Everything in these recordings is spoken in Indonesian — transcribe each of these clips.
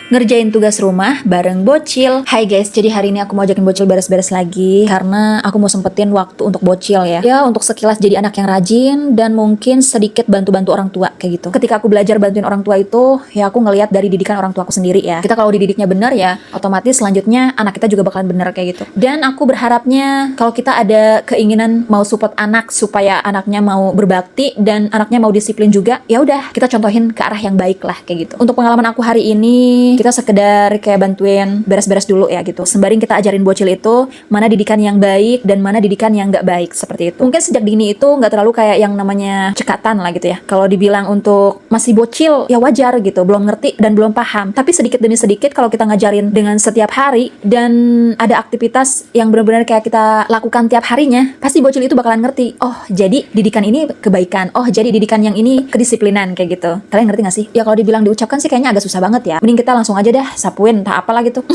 ngerjain tugas rumah bareng bocil. Hai guys, jadi hari ini aku mau ajakin bocil beres-beres lagi karena aku mau sempetin waktu untuk bocil ya. Ya, untuk sekilas jadi anak yang rajin dan mungkin sedikit bantu-bantu orang tua kayak gitu. Ketika aku belajar bantuin orang tua itu, ya aku ngelihat dari didikan orang tua aku sendiri ya. Kita kalau didiknya benar ya, otomatis selanjutnya anak kita juga bakalan benar kayak gitu. Dan aku berharapnya kalau kita ada keinginan mau support anak supaya anaknya mau berbakti dan anaknya mau disiplin juga, ya udah kita contohin ke arah yang baik lah kayak gitu. Untuk pengalaman aku hari ini, kita sekedar kayak bantuin beres-beres dulu ya gitu. Sembari kita ajarin bocil itu mana didikan yang baik dan mana didikan yang nggak baik seperti itu. Mungkin sejak dini itu nggak terlalu kayak yang namanya cekatan lah gitu ya. Kalau dibilang untuk masih bocil ya wajar gitu, belum ngerti dan belum paham. Tapi sedikit demi sedikit kalau kita ngajarin dengan setiap hari dan ada aktivitas yang benar-benar kayak kita lakukan tiap harinya, pasti bocil itu bakalan ngerti. Oh, jadi didikan ini kebaikan. Oh, jadi didikan yang ini kedisiplinan kayak gitu. Kalian ngerti gak sih? Ya kalau dibilang diucapkan sih kayaknya agak susah banget ya. Mending kita langsung aja dah sapuin entah apalah gitu.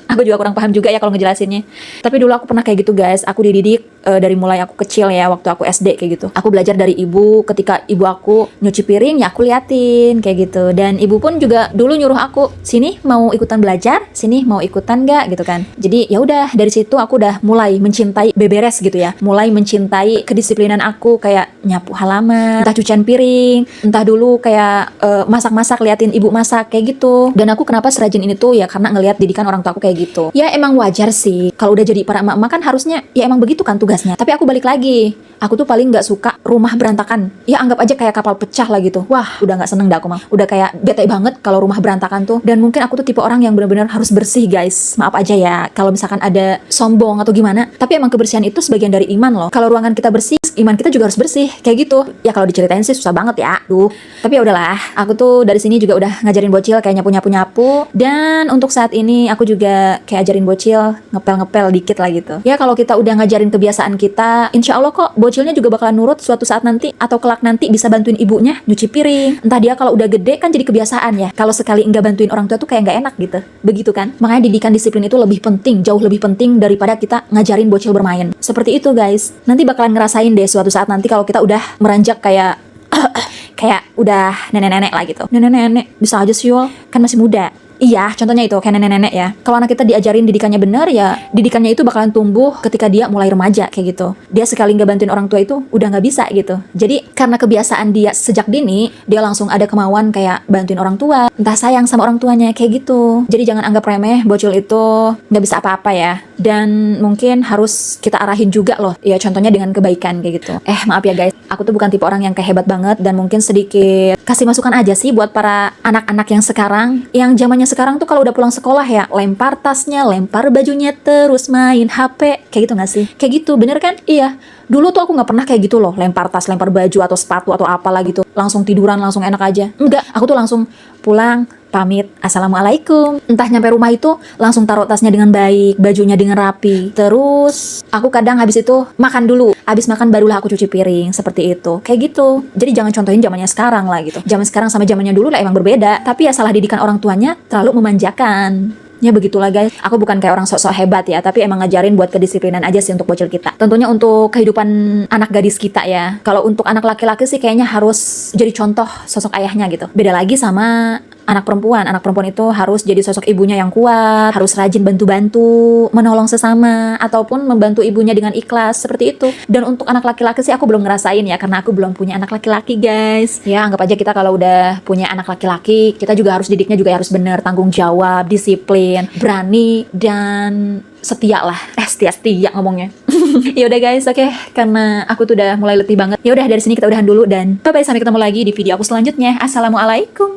Aku juga kurang paham juga ya kalau ngejelasinnya. Tapi dulu aku pernah kayak gitu guys. Aku dididik dari mulai aku kecil ya, waktu aku SD kayak gitu. Aku belajar dari ibu, ketika ibu aku nyuci piring ya aku liatin kayak gitu. Dan ibu pun juga dulu nyuruh aku, sini mau ikutan belajar, sini mau ikutan nggak gitu kan. Jadi ya udah dari situ aku udah mulai mencintai beberes gitu ya. Mulai mencintai kedisiplinan aku kayak nyapu halaman, entah cucian piring, entah dulu kayak masak-masak liatin ibu masak kayak gitu. Dan aku kenapa serajin ini tuh ya karena ngelihat didikan orang tua aku kayak gitu. Ya emang wajar sih kalau udah jadi para emak-emak kan harusnya ya emang begitu kan tugasnya. Tapi aku balik lagi, aku tuh paling nggak suka rumah berantakan. Ya anggap aja kayak kapal pecah lah gitu. Wah, udah nggak seneng dah aku mah. Udah kayak bete banget kalau rumah berantakan tuh. Dan mungkin aku tuh tipe orang yang benar-benar harus bersih guys. Maaf aja ya kalau misalkan ada sombong atau gimana. Tapi emang kebersihan itu sebagian dari iman loh. Kalau ruangan kita bersih, iman kita juga harus bersih. Kayak gitu. Ya kalau diceritain sih susah banget ya. Tapi ya udahlah. Aku tuh dari sini juga udah ngajarin bocil kayak nyapu-nyapu. Dan untuk saat ini aku juga kayak ajarin bocil ngepel-ngepel dikit lah gitu. Ya kalau kita udah ngajarin kebiasaan kita, insya Allah kok bocilnya juga bakalan nurut suatu saat nanti atau kelak nanti bisa bantuin ibunya nyuci piring. Entah dia kalau udah gede kan jadi kebiasaan ya. Kalau sekali enggak bantuin orang tua tuh kayak nggak enak gitu. Begitu kan? Makanya didikan disiplin itu lebih penting, jauh lebih penting daripada kita ngajarin bocil bermain. Seperti itu guys. Nanti bakalan ngerasain deh suatu saat nanti kalau kita udah meranjak kayak kayak udah nenek-nenek lah gitu. Nenek-nenek bisa aja sih Yul, kan masih muda. Iya, contohnya itu kayak nenek-nenek ya. Kalau anak kita diajarin didikannya benar ya, didikannya itu bakalan tumbuh ketika dia mulai remaja kayak gitu. Dia sekali nggak bantuin orang tua itu udah nggak bisa gitu. Jadi karena kebiasaan dia sejak dini, dia langsung ada kemauan kayak bantuin orang tua, entah sayang sama orang tuanya kayak gitu. Jadi jangan anggap remeh bocil itu nggak bisa apa-apa ya. Dan mungkin harus kita arahin juga loh. Ya contohnya dengan kebaikan kayak gitu. Maaf ya guys, aku tuh bukan tipe orang yang kayak hebat banget dan mungkin sedikit kasih masukan aja sih buat para anak-anak yang sekarang, yang zamannya sekarang tuh kalau udah pulang sekolah ya lempar tasnya, lempar bajunya, terus main HP kayak gitu gak sih? Kayak gitu, bener kan? Iya. Dulu tuh aku nggak pernah kayak gitu loh, lempar tas, lempar baju atau sepatu atau apalah gitu, langsung tiduran, langsung enak aja. Enggak, aku tuh langsung pulang, pamit, assalamualaikum. Entah nyampe rumah itu langsung taruh tasnya dengan baik, bajunya dengan rapi. Terus aku kadang habis itu makan dulu, habis makan barulah aku cuci piring, seperti itu. Kayak gitu. Jadi jangan contohin zamannya sekarang lah gitu. Zaman sekarang sama zamannya dulu lah emang berbeda. Tapi ya salah didikan orang tuanya terlalu memanjakan. Ya begitulah guys, aku bukan kayak orang sok-sok hebat ya, tapi emang ngajarin buat kedisiplinan aja sih untuk bocil kita. Tentunya untuk kehidupan anak gadis kita ya. Kalau untuk anak laki-laki sih kayaknya harus jadi contoh sosok ayahnya gitu. Beda lagi sama anak perempuan. Anak perempuan itu harus jadi sosok ibunya yang kuat, harus rajin bantu-bantu, menolong sesama, ataupun membantu ibunya dengan ikhlas, seperti itu. Dan untuk anak laki-laki sih aku belum ngerasain ya, karena aku belum punya anak laki-laki guys. Ya anggap aja kita kalau udah punya anak laki-laki, kita juga harus didiknya juga harus bener, tanggung jawab, disiplin, berani, dan setia lah. Setia ngomongnya. Ya udah guys, oke. Karena aku tuh udah mulai letih banget. Ya udah dari sini kita udahan dulu dan bye-bye, sampai ketemu lagi di video aku selanjutnya. Assalamualaikum.